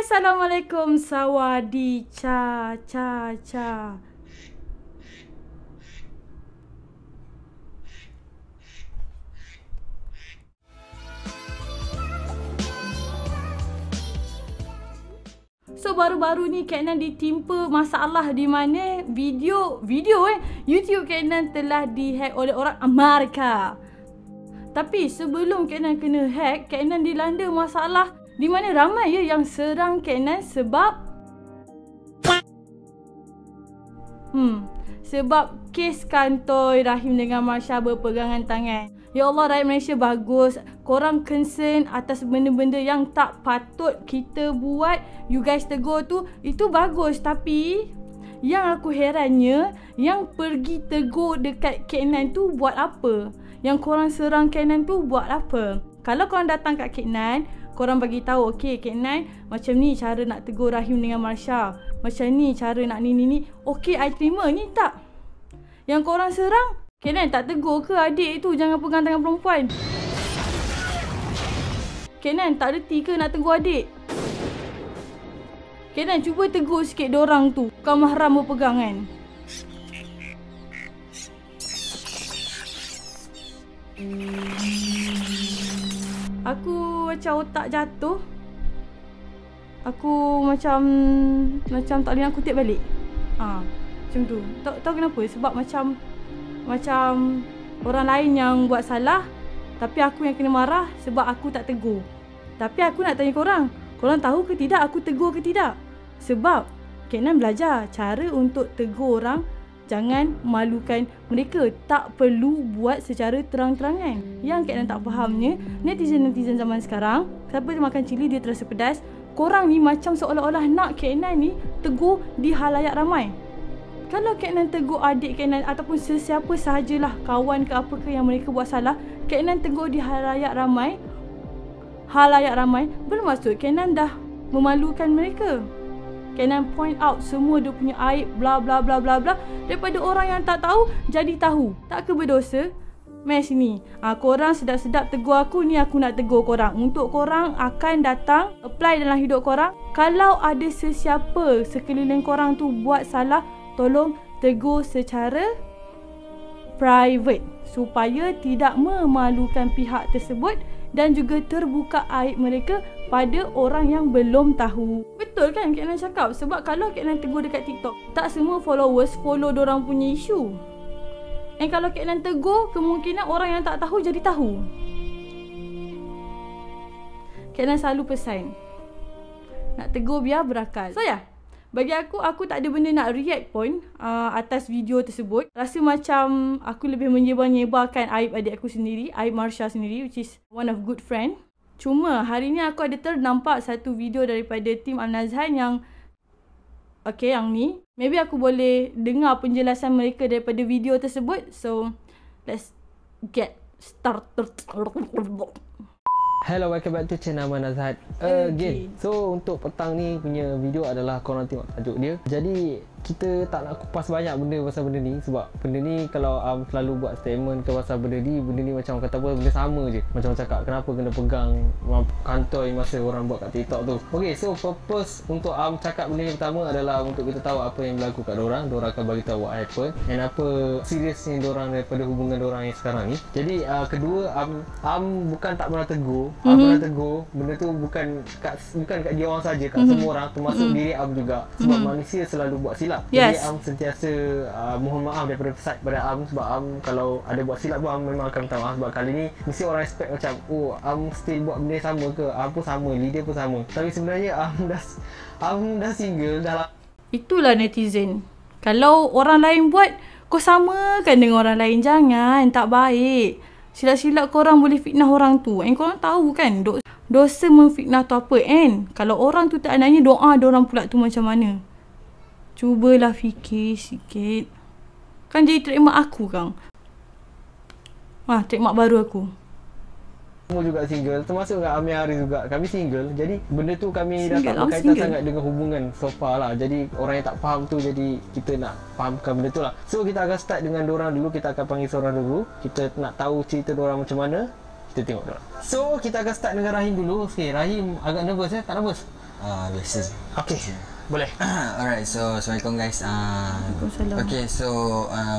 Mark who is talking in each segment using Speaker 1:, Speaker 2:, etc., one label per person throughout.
Speaker 1: Assalamualaikum, sawadi cha cha cha. So baru-baru ni Kak Nan ditimpa masalah di mana video YouTube Kak Nan telah dihack oleh orang Amerika. Tapi sebelum Kak Nan kena hack, Kak Nan dilanda masalah di mana ramai yang serang Kak Nan sebab kes kantoi Rahim dengan Marsha berpegangan tangan. Ya Allah, rakyat Malaysia bagus. Korang concern atas benda-benda yang tak patut kita buat. You guys tegur tu, itu bagus. Tapi yang aku herannya, yang pergi tegur dekat Kak Nan tu buat apa? Yang korang serang Kak Nan tu buat apa? Kalau korang datang kat Kak Nan, korang bagi tahu, okey Kak Nan, macam ni cara nak tegur Rahim dengan Marsha. Macam ni cara nak ni. Okey, I terima. Ni tak. Yang korang serang, Kak Nan tak tegur ke adik tu jangan pegang tangan perempuan? Kak Nan tak reti ke nak tegur adik? Kak Nan cuba tegur sikit dorang tu. Bukan mahram berpegang kan? Aku macam otak jatuh. Aku macam tak boleh nak kutip balik. Macam tu. Tahu kenapa? Sebab macam orang lain yang buat salah, tapi aku yang kena marah sebab aku tak tegur. Tapi aku nak tanya korang tahu ke tidak aku tegur ke tidak? Sebab Kak Nan belajar cara untuk tegur orang, jangan malukan mereka. Tak perlu buat secara terang-terangan. Yang Kak Nan tak fahamnya, netizen zaman sekarang, siapa dia makan cili dia terasa pedas. Korang ni macam seolah-olah nak Kak Nan ni tegur di halayak ramai. Kalau Kak Nan tegur adik Kak Nan ataupun sesiapa sahajalah, kawan ke apa ke yang mereka buat salah, Kak Nan tegur di halayak ramai, bermaksud Kak Nan dah memalukan mereka. Kak Nan point out semua dia punya aib, bla bla bla bla bla, daripada orang yang tak tahu jadi tahu. Tak ke berdosa? Mari sini. Korang sedap-sedap tegur aku, ni aku nak tegur korang. Untuk korang akan datang apply dalam hidup korang. Kalau ada sesiapa sekeliling korang tu buat salah, tolong tegur secara private supaya tidak memalukan pihak tersebut dan juga terbuka aib mereka pada orang yang belum tahu. Betul kan Kak Nan cakap? Sebab kalau Kak Nan tegur dekat TikTok, tak semua followers follow dorang punya isu. Dan kalau Kak Nan tegur, kemungkinan orang yang tak tahu jadi tahu. Kak Nan selalu pesan, nak tegur biar berakal. So bagi aku tak ada benda nak react pun atas video tersebut. Rasa macam aku lebih menyebar-nyebarkan aib adik aku sendiri, aib Marsha sendiri, which is one of good friend. Cuma hari ni aku ada ternampak satu video daripada tim Al-Nazhan yang yang ni. Maybe aku boleh dengar penjelasan mereka daripada video tersebut. So, let's get started.
Speaker 2: Hello, welcome back to channel Nazhat again. So untuk petang ni punya video adalah korang tengok tajuk dia. Jadi kita tak nak kupas banyak benda pasal benda ni, sebab benda ni kalau selalu buat statement ke pasal benda ni macam kata apa, benda sama je. Macam cakap kenapa kena pegang kantoi masa orang buat kat TikTok tu. Okay, so purpose untuk cakap benda ni pertama adalah untuk kita tahu apa yang berlaku kat dorang akan bagi tahu what happen and apa seriousnya dorang daripada hubungan dorang yang sekarang ni. Jadi kedua, bukan tak pernah tegur. Pernah tegur. Benda tu bukan kat dia orang saja, kat semua orang, termasuk diri juga. Sebab manusia selalu buat silap.
Speaker 1: Yes.
Speaker 2: Jadi sentiasa mohon maaf daripada pada sebab kalau ada buat silap pun memang akan minta maaf. Sebab kali ni mesti orang expect macam still buat benda sama ke, pun sama, leader pun sama. Tapi sebenarnya dah single dah.
Speaker 1: Itulah netizen. Kalau orang lain buat, kau samakan dengan orang lain. Jangan, tak baik. Silap-silap korang boleh fitnah orang tu. Korang tahu kan dosa memfitnah tu apa. Kalau orang tu tak nanya, doa diorang pula tu macam mana. Cubalah fikir sikit. Kan jadi trademark aku kang. Trademark baru aku.
Speaker 2: Semua juga single, termasuk dengan Amir Haris juga. Kami single. Jadi benda tu kami dah tak berkaitan sangat dengan hubungan so far lah. Jadi orang yang tak faham tu, jadi kita nak fahamkan benda tu lah. So kita akan start dengan dorang dulu. Kita akan panggil seorang dulu. Kita nak tahu cerita dorang macam mana. Kita tengok dorang. So kita akan start dengan Rahim dulu. Okay, Rahim agak nervous tak nervous?
Speaker 3: biasa.
Speaker 2: Okay, boleh.
Speaker 3: Alright, so Assalamualaikum guys.
Speaker 1: Waalaikumsalam.
Speaker 3: Okay, so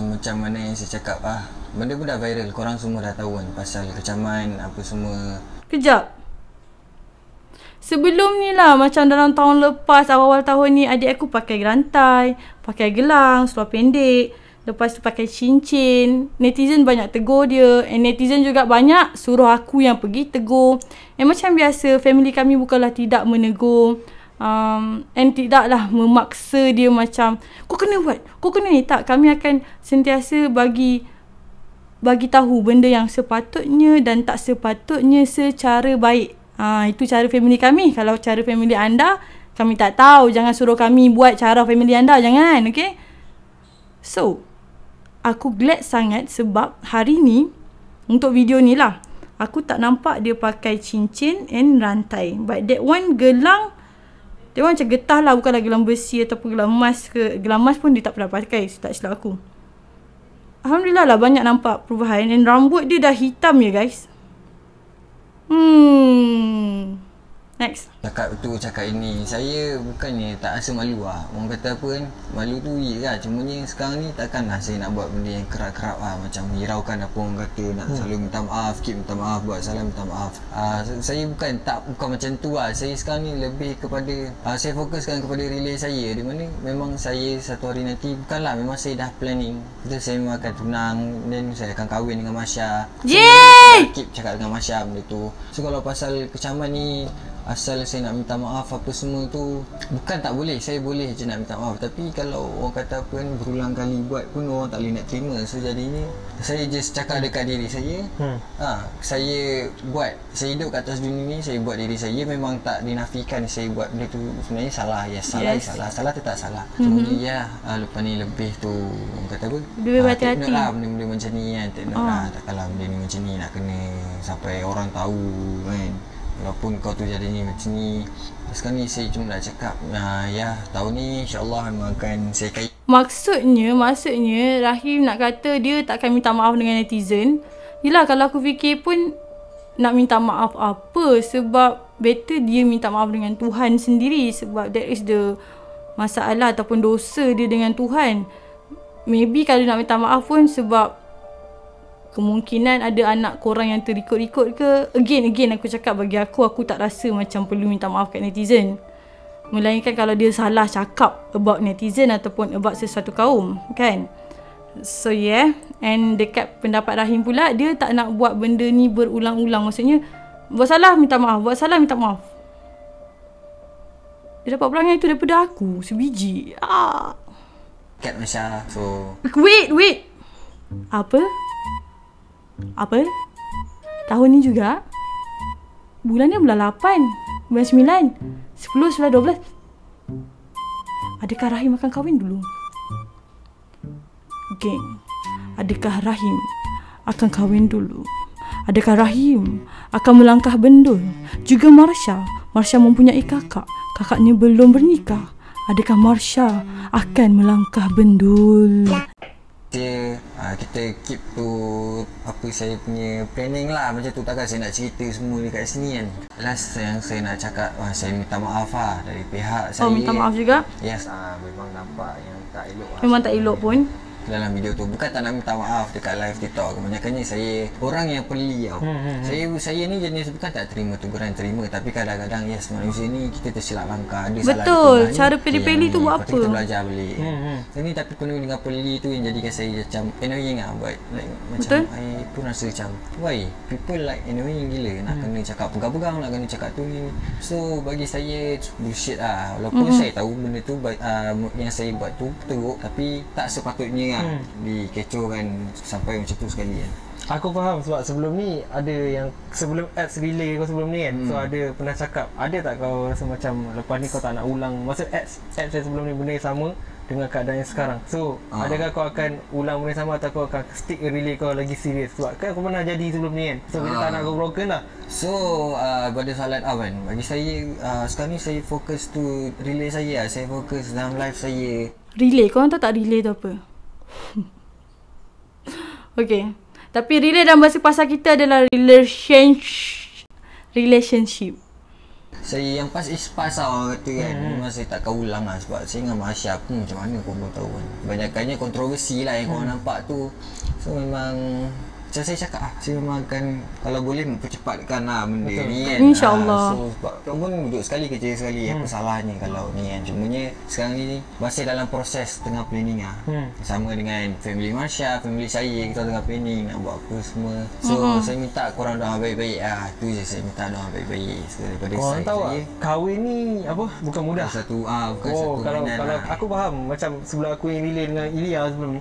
Speaker 3: macam mana yang saya cakap benda pun dah viral. Korang semua dah tahu kan pasal kecaman apa semua.
Speaker 1: Kejap. Sebelum ni lah, macam dalam tahun lepas, awal-awal tahun ni, adik aku pakai gerantai, pakai gelang, seluar pendek. Lepas tu pakai cincin. Netizen banyak tegur dia. And netizen juga banyak suruh aku yang pergi tegur. And macam biasa, family kami bukanlah tidak menegur. And tidaklah memaksa dia macam, kau kena buat, kau kena ni. Tak, kami akan sentiasa bagi tahu benda yang sepatutnya dan tak sepatutnya secara baik. Itu cara family kami. Kalau cara family anda, kami tak tahu. Jangan suruh kami buat cara family anda. Jangan, okay? So, aku glad sangat sebab hari ni, untuk video ni lah, aku tak nampak dia pakai cincin and rantai. But that one gelang, dia orang macam getah lah. Bukanlah gelang besi ataupun gelang emas ke. Gelang emas pun dia tak pernah pakai, tak silap aku. Alhamdulillah lah banyak nampak perubahan. And rambut dia dah hitam ya guys. Next.
Speaker 3: Cakap ini, saya bukannya tak rasa malu Orang kata apa kan, malu tu ya cumanya sekarang ni takkanlah saya nak buat benda yang kerap-kerap macam hiraukan apa orang kata, nak selalu minta maaf, minta maaf, buat salah minta maaf. Saya bukan macam tu Saya sekarang ni lebih kepada saya fokuskan kepada relay saya, di mana memang saya satu hari nanti, bukanlah, memang saya dah planning. Saya memang akan tunang, dan saya akan kahwin dengan Masya. Saya keep cakap dengan Masya benda tu. So kalau pasal kecaman ni, asal saya nak minta maaf apa semua tu, bukan tak boleh, saya boleh je nak minta maaf. Tapi kalau orang kata apa kan, berulang kali buat pun orang tak boleh nak terima. So jadinya saya just cakap dekat diri saya, saya buat, saya hidup kat atas dunia ni, saya buat diri saya. Memang tak dinafikan saya buat benda tu sebenarnya salah. Salah tu tak salah. Cuma lepas ni lebih tu orang kata apa,
Speaker 1: lebih berhati-hati
Speaker 3: lah benda-benda macam ni kan. Tak nak lah, takkanlah benda ni macam ni nak kena sampai orang tahu kan. Walaupun kau tu jadinya macam ni. Sekarang ni saya cuma nak cakap tahun ni insyaAllah memang akan saya kait. Maksudnya
Speaker 1: Rahim nak kata dia takkan minta maaf dengan netizen. Yelah, kalau aku fikir pun nak minta maaf apa, sebab better dia minta maaf dengan Tuhan sendiri. Sebab that is the masalah ataupun dosa dia dengan Tuhan. Maybe kalau nak minta maaf pun sebab kemungkinan ada anak korang yang terikut-ikut ke. Again aku cakap, bagi aku tak rasa macam perlu minta maaf kat netizen. Melainkan kalau dia salah cakap about netizen ataupun about sesuatu kaum, kan. So and dekat pendapat Rahim pula, dia tak nak buat benda ni berulang-ulang. Maksudnya buat salah minta maaf, buat salah minta maaf. Dia dapat perangai tu daripada aku sebiji.
Speaker 3: Kat Masya. So
Speaker 1: wait. Apa? Tahun ni juga? Bulan ni bulan 8, bulan 9, 10, 11, 12. Adakah Rahim akan kahwin dulu? Geng, adakah Rahim akan kahwin dulu? Adakah Rahim akan melangkah bendul? Juga Marsha mempunyai kakaknya belum bernikah. Adakah Marsha akan melangkah bendul?
Speaker 3: Kita keep tu apa saya punya planning lah macam tu. Takkan saya nak cerita semua dekat sini kan. Last yang saya nak cakap, saya minta maaf dari pihak saya.
Speaker 1: Minta maaf juga?
Speaker 3: Yes, memang nampak yang tak elok
Speaker 1: memang tak elok pun
Speaker 3: dalam video tu. Bukan tak nak minta maaf dekat live TikTok. Kebanyakannya saya orang yang peli tau. Saya ni jenis bukan tak terima teguran, terima. Tapi kadang-kadang manusia ni kita tersilap langkah. Ada
Speaker 1: betul,
Speaker 3: salah
Speaker 1: cara peli-peli tu buat apa?
Speaker 3: Kita belajar balik. Ini tapi penuh dengan peli tu yang jadikan saya macam annoying but like, macam I pun rasa macam why people like annoying gila. Nak kena cakap pegang-pegang, nak kena cakap tu ni. So bagi saya bullshit Walaupun saya tahu benda tu yang saya buat tu teruk, tapi tak sepatutnya dikecohkan sampai macam tu sekali kan.
Speaker 2: Aku faham sebab sebelum ni ada yang sebelum ads relay kau sebelum ni kan. So ada pernah cakap, ada tak kau rasa macam lepas ni kau tak nak ulang, maksud ads yang sebelum ni benda yang sama dengan keadaan yang sekarang. So adakah kau akan ulang benda sama atau kau akan stick relay kau lagi serius? Sebab kan kau pernah jadi sebelum ni kan. So kita tak nak kau broken lah.
Speaker 3: So pada soalan kan, bagi saya sekarang ni saya fokus tu relay saya. Saya fokus dalam live saya.
Speaker 1: Relay, korang tahu tak relay tu apa? Okay, tapi relay dalam bahasa pasar kita adalah relationship.
Speaker 3: Saya yang pas is pas lah orang kata kan. Memang saya takkan ulang lah sebab saya dengan Masya pun macam mana korang boleh tahu kan. Banyakannya kontroversi lah yang korang nampak tu. So memang macam saya cakap lah, saya memang akan kalau boleh mempercepatkan lah benda ni kan.
Speaker 1: InsyaAllah.
Speaker 3: So sebab korang pun duduk sekali kerja sekali, apa salahnya kalau ni kan. Cumanya sekarang ni masih dalam proses tengah planning lah. Sama dengan family Masya, family saya, kita tengah planning nak buat apa semua. So saya minta korang doa baik-baik lah. Tu je saya minta doa baik-baik. So daripada
Speaker 2: Korang tahu tak,
Speaker 3: saya
Speaker 2: kahwin ni apa bukan mudah.
Speaker 3: bukan satu
Speaker 2: kalau
Speaker 3: mainan
Speaker 2: kalau
Speaker 3: lah.
Speaker 2: aku faham macam sebelum aku yang relay dengan Ilya sebelum ni.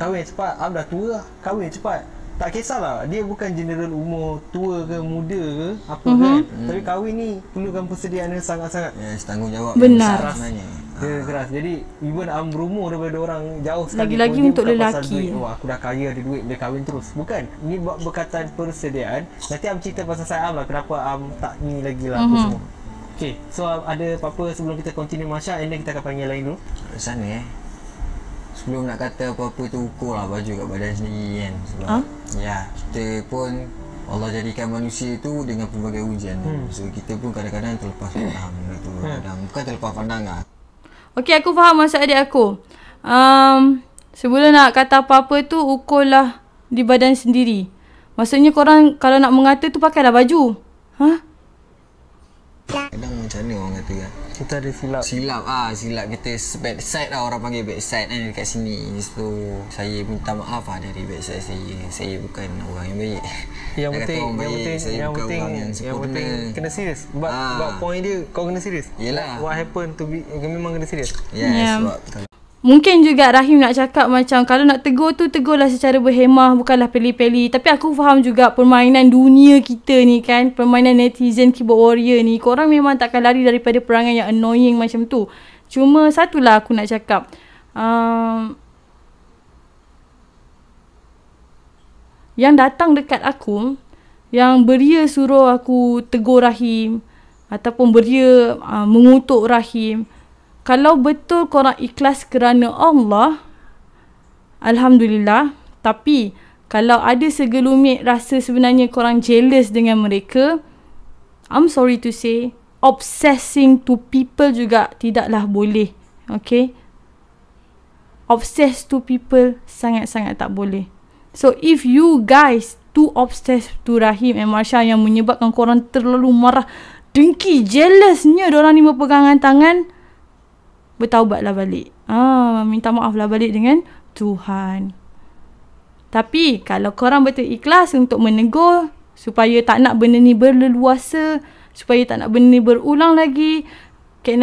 Speaker 2: Kahwin cepat, Am dah tua lah. Kahwin cepat. Tak kisahlah dia bukan general umur tua ke muda ke apa kan. Tapi kahwin ni perlukan persediaan yang sangat-sangat.
Speaker 3: Yes, tanggungjawab
Speaker 1: Benar.
Speaker 3: besar sebenarnya.
Speaker 2: Dia keras. Jadi even Am berumur daripada orang jauh sekali.
Speaker 1: Lagi-lagi
Speaker 2: pun dia
Speaker 1: untuk
Speaker 2: bukan pasal
Speaker 1: lelaki.
Speaker 2: duit. Oh, aku dah kaya ada duit dia kahwin terus. Bukan. Ni berkaitan persediaan. Nanti Am cerita pasal saya Am lah kenapa Am tak ni lagi lah apa semua. Okay, so ada apa-apa sebelum kita continue Masya, and then kita akan panggil lain dulu.
Speaker 3: Kat sana sebelum nak kata apa-apa tu ukur lah baju kat badan sendiri kan. Sebab ya, kita pun Allah jadikan manusia tu dengan pelbagai ujian. So kita pun kadang-kadang terlepas pandang benda tu. Kadang bukan terlepas pandang lah.
Speaker 1: Okey, aku faham maksud adik aku. Sebelum nak kata apa-apa tu, ukurlah di badan sendiri. Maksudnya korang kalau nak mengata tu pakailah baju.
Speaker 3: Kadang macam mana orang kata kan.
Speaker 2: Kita ada silap.
Speaker 3: Silap kita backside lah, orang panggil backside kan dekat sini. So saya minta maaf lah dari backside saya. Saya bukan orang yang baik.
Speaker 2: Yang
Speaker 3: Nak kata
Speaker 2: penting,
Speaker 3: orang
Speaker 2: yang
Speaker 3: baik,
Speaker 2: penting,
Speaker 3: saya
Speaker 2: yang
Speaker 3: bukan
Speaker 2: penting,
Speaker 3: orang yang
Speaker 2: yang
Speaker 3: sempurna.
Speaker 2: penting kena serius. Sebab point dia kau kena serius.
Speaker 3: Yelah.
Speaker 2: What happened to be, memang kena serius.
Speaker 3: Yes,
Speaker 1: Yeah.
Speaker 3: sebab
Speaker 1: Mungkin juga Rahim nak cakap macam kalau nak tegur tu tegurlah secara berhemah, bukanlah peli-peli. Tapi aku faham juga permainan dunia kita ni kan, permainan netizen keyboard warrior ni, korang memang takkan lari daripada perangai yang annoying macam tu. Cuma satulah aku nak cakap, yang datang dekat aku, yang beria suruh aku tegur Rahim ataupun beria mengutuk Rahim, kalau betul korang ikhlas kerana Allah, Alhamdulillah. Tapi kalau ada segelumit rasa sebenarnya korang jealous dengan mereka, I'm sorry to say, obsessing to people juga tidaklah boleh. Okay, obsess to people sangat-sangat tak boleh. So if you guys too obsessed to Rahim and Masya yang menyebabkan korang terlalu marah, dengki, jealousnya diorang ni berpegangan tangan, bertaubatlah balik. Minta maaflah balik dengan Tuhan. Tapi kalau korang betul ikhlas untuk menegur supaya tak nak benda ni berleluasa, supaya tak nak benda ni berulang lagi, can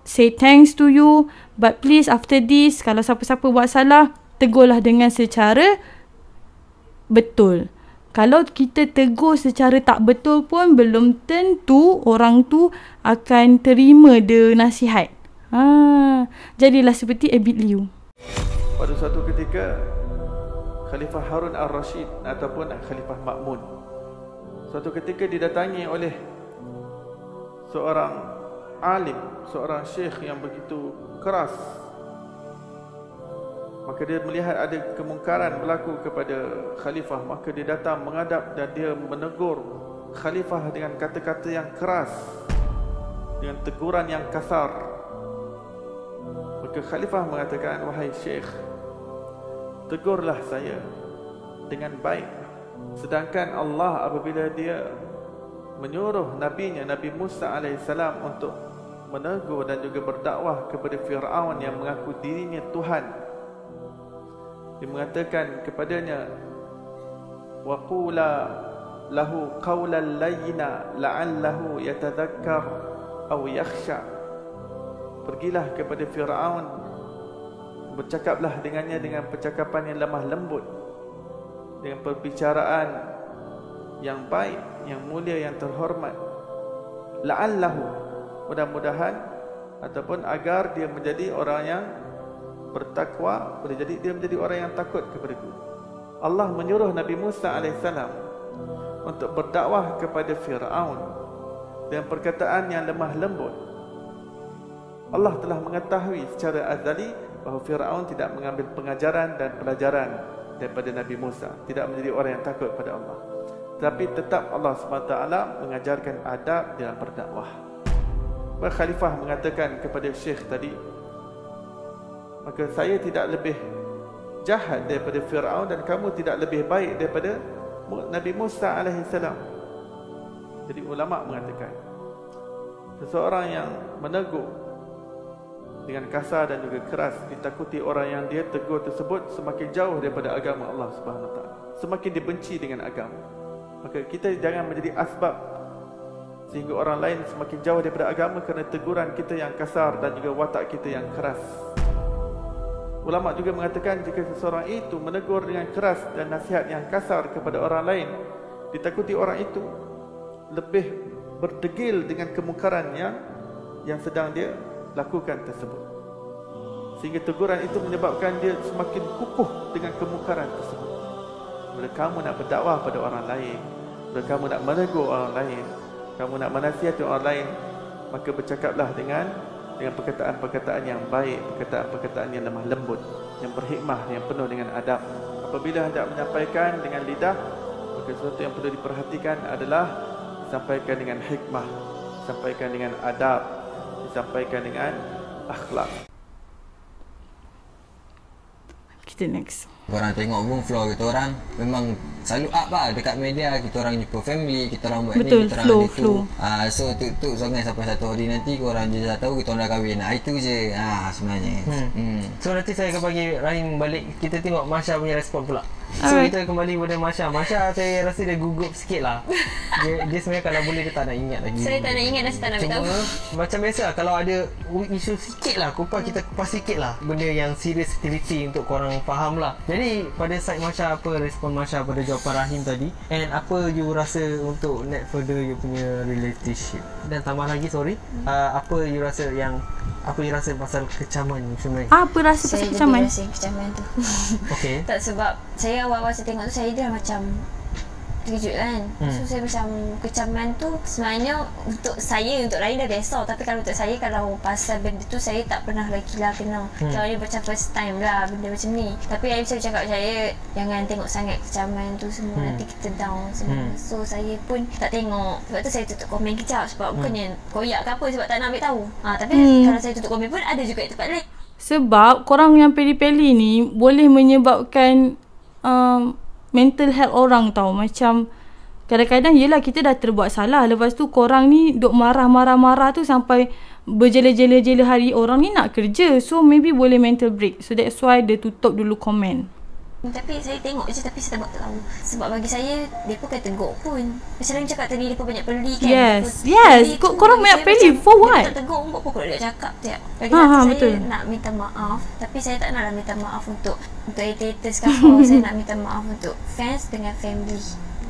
Speaker 1: say thanks to you, but please after this, kalau siapa-siapa buat salah, tegurlah dengan secara betul. Kalau kita tegur secara tak betul pun, belum tentu orang tu akan terima the nasihat. Jadilah seperti Abid Liu.
Speaker 4: Pada suatu ketika Khalifah Harun al-Rashid ataupun Khalifah Ma'mun, suatu ketika didatangi oleh seorang alim, seorang syekh yang begitu keras. Maka dia melihat ada kemungkaran berlaku kepada khalifah, maka dia datang menghadap dan dia menegur khalifah dengan kata-kata yang keras, dengan teguran yang kasar. Maka khalifah mengatakan, wahai syekh, tegurlah saya dengan baik. Sedangkan Allah apabila dia menyuruh nabinya Nabi Musa AS untuk menegur dan juga berdakwah kepada Fir'aun yang mengaku dirinya Tuhan, dia mengatakan kepadanya, wa qula lahu qawlan layyina la'allahu yatadhakkar aw yakhsha. Pergilah kepada Fir'aun, bercakaplah dengannya dengan percakapan yang lemah lembut, dengan perbicaraan yang baik, yang mulia, yang terhormat. La'allahu, mudah-mudahan ataupun agar dia menjadi orang yang bertakwa, boleh jadi dia menjadi orang yang takut kepadaku. Allah menyuruh Nabi Musa AS untuk berdakwah kepada Fir'aun dengan perkataan yang lemah lembut. Allah telah mengetahui secara azali bahawa Fir'aun tidak mengambil pengajaran dan pelajaran daripada Nabi Musa, tidak menjadi orang yang takut pada Allah. Tapi tetap Allah SWT mengajarkan adab dalam berdakwah. Khalifah mengatakan kepada Syekh tadi, maka saya tidak lebih jahat daripada Fir'aun dan kamu tidak lebih baik daripada Nabi Musa alaihissalam. Jadi ulama mengatakan seseorang yang menegur dengan kasar dan juga keras, ditakuti orang yang dia tegur tersebut semakin jauh daripada agama Allah Subhanahu Wa Taala, semakin dibenci dengan agama. Maka kita jangan menjadi asbab sehingga orang lain semakin jauh daripada agama kerana teguran kita yang kasar dan juga watak kita yang keras. Ulama juga mengatakan jika seseorang itu menegur dengan keras dan nasihat yang kasar kepada orang lain, ditakuti orang itu lebih berdegil dengan kemungkaran yang sedang dia lakukan tersebut, sehingga teguran itu menyebabkan dia semakin kukuh dengan kemungkaran tersebut. Bila kamu nak berdakwah pada orang lain, bila kamu nak menegur orang lain, kamu nak menasihati orang lain, maka bercakaplah dengan perkataan-perkataan yang baik, perkataan-perkataan yang lemah lembut, yang berhikmah, yang penuh dengan adab. Apabila hendak menyampaikan dengan lidah, maka sesuatu yang perlu diperhatikan adalah disampaikan dengan hikmah, disampaikan dengan adab, disampaikan dengan akhlak.
Speaker 1: Kita next.
Speaker 3: Korang tengok pun flow kita orang memang selalu up lah dekat media. Kita orang jumpa family, kita orang buat
Speaker 1: betul,
Speaker 3: ni, kita
Speaker 1: flow,
Speaker 3: orang ada
Speaker 1: flow.
Speaker 3: tu. So tu sangat sampai satu hari nanti korang je dah tahu kita orang dah kahwin. Itu je sebenarnya.
Speaker 2: So nanti saya akan bagi Rahim balik. Kita tengok Masya punya respon pula. So kita kembali pada Masya. Masya saya rasa dia gugup sikit lah. Dia sebenarnya kalau boleh dia tak nak ingat lagi.
Speaker 5: Saya tak nak ingat dan saya tak nak beritahu.
Speaker 2: Cuma macam biasa kalau ada isu sikit lah, kita kupas sikit lah benda yang serius activity untuk korang faham lah. Jadi pada side Masya, apa respon Masya pada jawapan Rahim tadi, and apa you rasa untuk net further you punya relationship? Dan tambah lagi apa you rasa pasal kecaman sebenarnya?
Speaker 1: Apa rasa pasal kecaman?
Speaker 5: Saya rasa kecaman tu.
Speaker 2: Okay.
Speaker 5: Tak, sebab saya awal-awal saya tengok tu saya dah macam terkejut kan. So saya macam kecaman tu sebenarnya untuk saya, untuk lain dah biasa, tapi kalau untuk saya, kalau pasal benda tu saya tak pernah lagi lah kena. Kalau dia macam first time lah benda macam ni. Tapi saya bisa cakap saya jangan tengok sangat kecaman tu semua, nanti kita down semua. So saya pun tak tengok. Sebab tu saya tutup komen kejap, sebab bukannya koyak ke apa, sebab tak nak ambil tahu. Tapi kalau saya tutup komen pun ada juga di tempat lain.
Speaker 1: Sebab korang yang peli-peli ni boleh menyebabkan mental health orang tau. Macam kadang-kadang yelah kita dah terbuat salah, lepas tu korang ni duk marah-marah tu sampai berjela-jela hari. Orang ni nak kerja, so maybe boleh mental break. So that's why dia tutup dulu komen.
Speaker 5: Tapi saya tengok je, tapi saya tak tahu. Sebab bagi saya, dia pun kata teguk pun. Macam yang cakap tadi, dia pun banyak peli kan.
Speaker 1: Yes. Korang banyak peli, for what?
Speaker 5: Dia tak teguk, buat pokok dia cakap tiap. Bagi saya
Speaker 1: betul.
Speaker 5: Nak minta maaf, tapi saya tak naklah minta maaf untuk haters ke apa. Saya nak minta maaf untuk fans dengan family,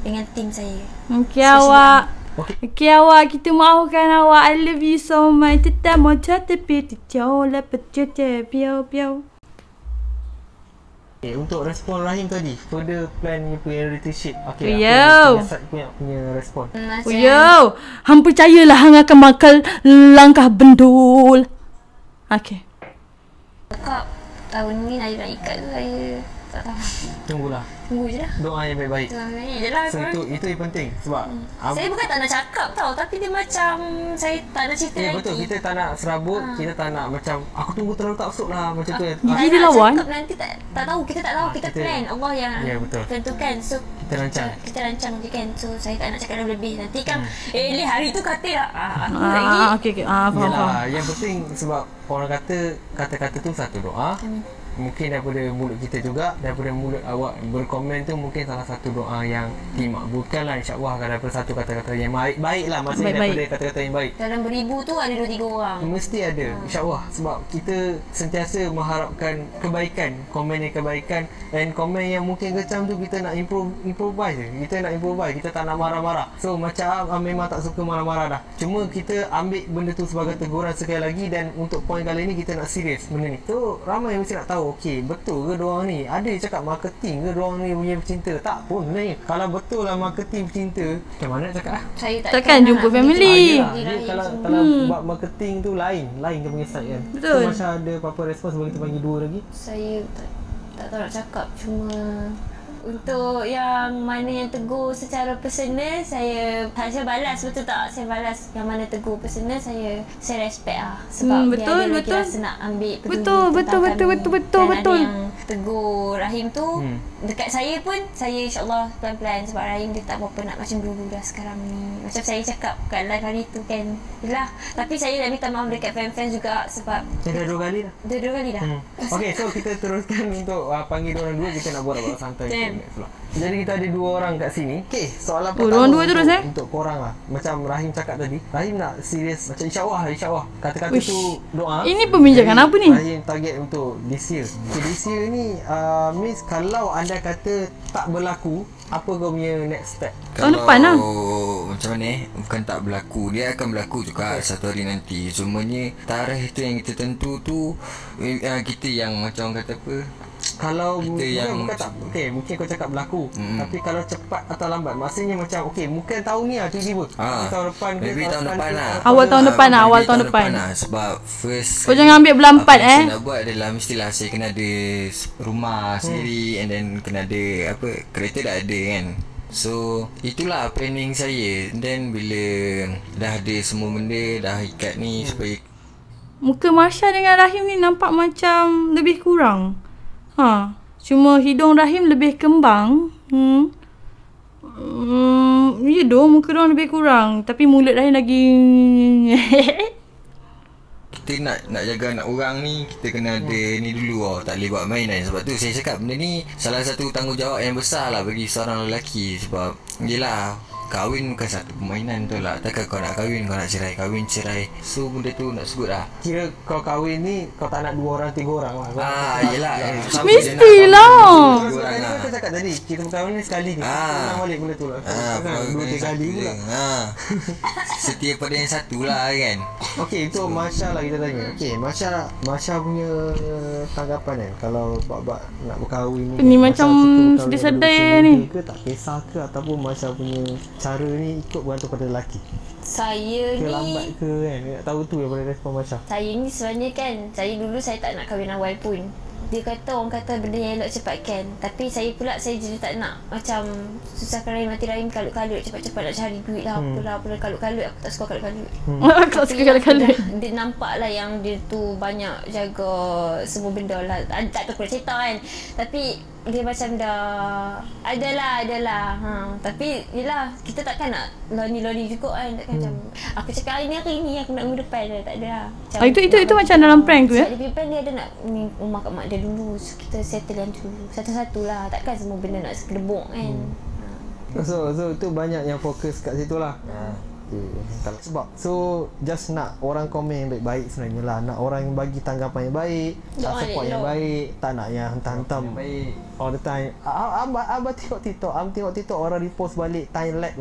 Speaker 5: dengan tim saya.
Speaker 1: Okay awak. Okay awak, kita maafkan awak. I love you so much. Tetap mau tapi jauh lah pecah piau.
Speaker 2: Untuk respon Rahim tadi, further plan you punya relationship. Okay, punya respon.
Speaker 1: Hang percayalah hang akan makan langkah bendul. Okay.
Speaker 5: Cakap tahun ni saya nak ikat tu, saya tak tahu. Tunggu je lah.
Speaker 2: Doa yang baik-baik. So itu yang penting. Sebab
Speaker 5: saya bukan tak nak cakap tau, tapi dia macam saya tak nak cerita lagi.
Speaker 2: Betul, kita tak nak serabut. Kita tak nak macam aku tunggu terlalu tak masuk lah macam tu.
Speaker 1: Jadi dia lawan.
Speaker 5: Nanti tak tahu, kita tak tahu, kita plan. Allah yang tentukan. So kita rancang je kan. So saya tak nak cakap lebih. Nanti kan hari tu kata lagi.
Speaker 1: Okay. Faham.
Speaker 2: Yang penting sebab orang kata kata-kata tu satu doa. Mungkin daripada mulut kita juga, daripada mulut awak berkomen tu mungkin salah satu doa yang dimakbulkan lah, insyaAllah. Akan daripada satu kata-kata yang baik lah, maksudnya daripada kata-kata yang baik.
Speaker 5: Dalam beribu tu ada 2-3 orang
Speaker 2: mesti ada, insyaAllah. Sebab kita sentiasa mengharapkan kebaikan, komen yang kebaikan. Dan komen yang mungkin kecam tu kita nak improvise je. Kita nak improvise, kita tak nak marah-marah. So macam memang tak suka marah-marah dah. Cuma kita ambil benda tu sebagai teguran sekali lagi. Dan untuk poin kali ni kita nak serius benda ni. So ramai yang mesti nak tahu, okey, betul ke diorang ni? Ada yang cakap marketing ke diorang ni punya bercinta? Tak pun sebenarnya. Kalau betul lah marketing bercinta, macam mana nak cakap lah?
Speaker 5: Saya
Speaker 1: takkan jumpa family.
Speaker 2: Kalau buat marketing tu lain dia punya side kan.
Speaker 1: Betul.
Speaker 2: So Masya ada apa-apa respon sebelum kita panggil dua lagi?
Speaker 5: Saya tak tahu nak cakap. Cuma Untuk yang mana yang tegur secara personal, saya balas, betul tak? Saya balas. Yang mana tegur personal, saya respect lah. Sebab dia ada lagi rasa nak ambil peduli betul. Ada yang tegur Rahim tu, dekat saya pun, saya insyaAllah pelan-pelan. Sebab Rahim dia tak apa-apa nak macam dulu dah sekarang ni. Macam saya cakap kat live hari tu kan. Yelah, tapi saya dah minta maaf dekat fans-fans juga sebab
Speaker 2: dah 2 kali dah.
Speaker 5: Dah 2 kali dah.
Speaker 2: Okay, so kita teruskan untuk panggil orang dua. Kita nak buat santai. Jadi kita ada 2 orang kat sini. Okay, soalan pertama untuk korang lah. Macam Rahim cakap tadi, Rahim nak serius macam insyaAllah kata-kata tu doa.
Speaker 1: Ini perbincangan apa ni?
Speaker 2: Rahim target untuk this year. Okay, this year ni Miss, kalau anda kata tak berlaku, apa kau punya next step?
Speaker 1: Tahun depan lah.
Speaker 3: Macam mana bukan tak berlaku, dia akan berlaku juga satu hari nanti. Cumanya tarikh tu yang kita tentu tu, kita yang macam kata apa,
Speaker 2: kalau
Speaker 3: yang
Speaker 2: bukan tak, okay, mungkin kau cakap berlaku, tapi kalau cepat atau lambat, maksudnya macam okay, mungkin tahun ni lah tiba-tiba, tahun depan ke,
Speaker 3: tahun depan lah,
Speaker 1: awal tahun depan lah, awal tahun depan
Speaker 3: lah. Sebab first
Speaker 1: kau jangan ambil bulan 4
Speaker 3: saya nak buat adalah mestilah saya kena ada rumah sendiri, and then kena ada apa, kereta dah ada kan. So itulah planning saya. Then bila dah ada semua benda, dah ikat ni, supaya
Speaker 1: muka Marsha dengan Rahim ni nampak macam lebih kurang. Cuma hidung Rahim lebih kembang. Ya doh, muka diorang lebih kurang. Tapi mulut Rahim lagi
Speaker 3: kita nak jaga anak orang ni, kita kena ada ni dulu tak boleh buat mainan. Sebab tu saya cakap benda ni salah satu tanggungjawab yang besar lah bagi seorang lelaki. Sebab yelah, kahwin bukan satu permainan tu lah. Takkan kau nak kahwin, kau nak cerai, kahwin cerai. So benda tu nak sebut lah.
Speaker 2: Kira kau kahwin ni, kau tak nak 2 orang 3 orang lah.
Speaker 3: Yelah,
Speaker 1: mestilah.
Speaker 2: Kau cakap tadi, kita berkahwin ni sekali ni. Ulang balik benda tu lah. 2-3 kali pula.
Speaker 3: Setia pada yang satu lah kan.
Speaker 2: Okay, itu Marsha lah kita tanya. Okay, Marsha punya tanggapan kan, kalau bab nak berkahwin
Speaker 1: ni macam sedih-sedih ni
Speaker 2: ke, tak kisah ke, ataupun Marsha punya cara ni ikut bergantung pada lelaki.
Speaker 5: Saya
Speaker 2: ke
Speaker 5: ni
Speaker 2: lambat ke kan, nak tahu tu daripada respon Marsha.
Speaker 5: Saya ni sebenarnya kan, saya dulu saya tak nak kahwin awal pun. Dia kata, orang kata benda yang elok cepatkan. Tapi saya pula, saya jadi tak nak. Macam susahkan Rahim, mati Rahim kalut-kalut, cepat-cepat nak cari duit lah, apalah kalut-kalut. Aku tak suka kalut-kalut.
Speaker 1: Aku tak suka kalut-kalut.
Speaker 5: Dia nampak lah yang dia tu banyak jaga semua benda lah. Tak tahu cerita kan. Tapi dia macam dah adalah. Tapi yelah, kita takkan nak loni-loni juga kan. Takkan macam aku cakap hari ni aku nak minggu depan dah. Tak ada lah.
Speaker 1: Itu macam dalam prank tu ya.
Speaker 5: Sebab dia dia ada nak ni rumah kat mak dia dulu. So kita settle yang dulu. Satu-satu lah. Takkan semua benda nak sekelebuk kan.
Speaker 2: So tu banyak yang fokus kat situ lah. Sebab just nak orang komen yang baik-baik sebenarnya lah. Nak orang yang bagi tanggapan yang baik, support yang baik, tak nak yang hentam-hentam all the time. Abang tengok TikTok, orang repost balik time lapse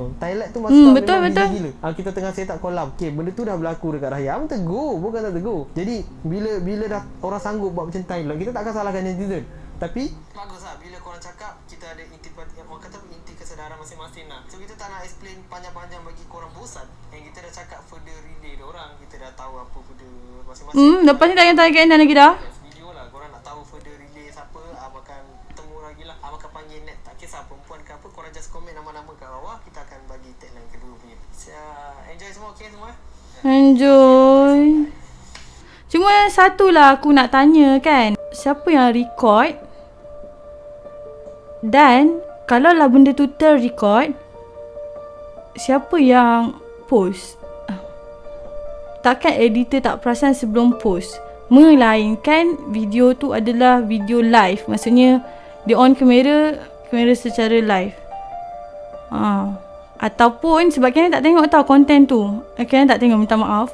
Speaker 2: tu masa
Speaker 1: betul.
Speaker 2: gila. Kita tengah set up kolam. Okay, benda tu dah berlaku dekat Rahim. Abang tegur, bukan tak tegur. Jadi bila dah orang sanggup buat macam time lapse, kita takkan salahkan netizen. Tapi bagus lah bila korang cakap, kita ada inti kesedaran masing-masing lah. So kita tak nak explain panjang-panjang bagi korang bosan. Yang kita dah cakap further relay orang, kita dah tahu apa benda masing-masing.
Speaker 1: Lepas ni tak payah tanya lagi dah.
Speaker 2: Video lah, korang nak tahu further relay siapa, akan temu lagi lah. Akan panggil net, tak kisah perempuan ke apa, korang just komen nama-nama kat bawah. Kita akan bagi tagline kedua punya. Enjoy semua, okay semua?
Speaker 1: Enjoy. Cuma satulah aku nak tanya kan, siapa yang record? Dan kalau lah benda tu terrecord, siapa yang post? Takkan editor tak perasan sebelum post? Melainkan video tu adalah video live. Maksudnya dia on kamera secara live. Ataupun sebab Kena tak tengok tau konten tu. Kena tak tengok, minta maaf.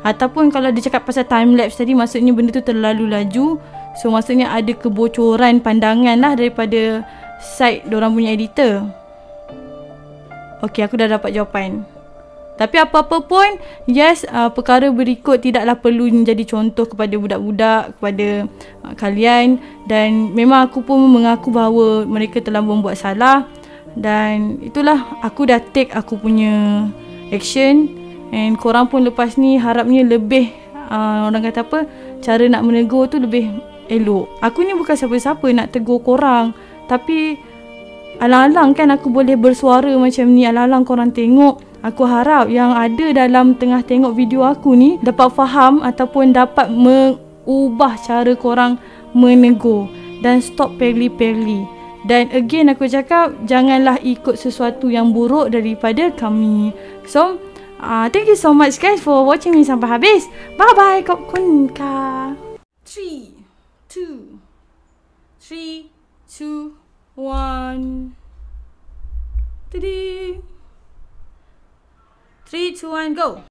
Speaker 1: Ataupun kalau dia cakap pasal time lapse tadi, maksudnya benda tu terlalu laju. So maksudnya ada kebocoran pandangan lah daripada side diorang punya editor. Okay, aku dah dapat jawapan. Tapi apa-apa pun, yes, perkara berikut tidaklah perlu menjadi contoh kepada budak-budak, kepada kalian. Dan memang aku pun mengaku bahawa mereka telah membuat salah. Dan itulah, aku dah take aku punya action. And korang pun lepas ni harapnya lebih, orang kata apa, cara nak menegur tu lebih elok. Aku ni bukan siapa-siapa nak tegur korang. Tapi alang-alang kan aku boleh bersuara macam ni, alang-alang korang tengok. Aku harap yang ada dalam tengah tengok video aku ni dapat faham ataupun dapat mengubah cara korang menegur dan stop perli-perli. Dan again aku cakap, janganlah ikut sesuatu yang buruk daripada kami. So thank you so much guys for watching me sampai habis. Bye bye. Kop kun ka. 3 2 1. Tadi. 3 2 1 go.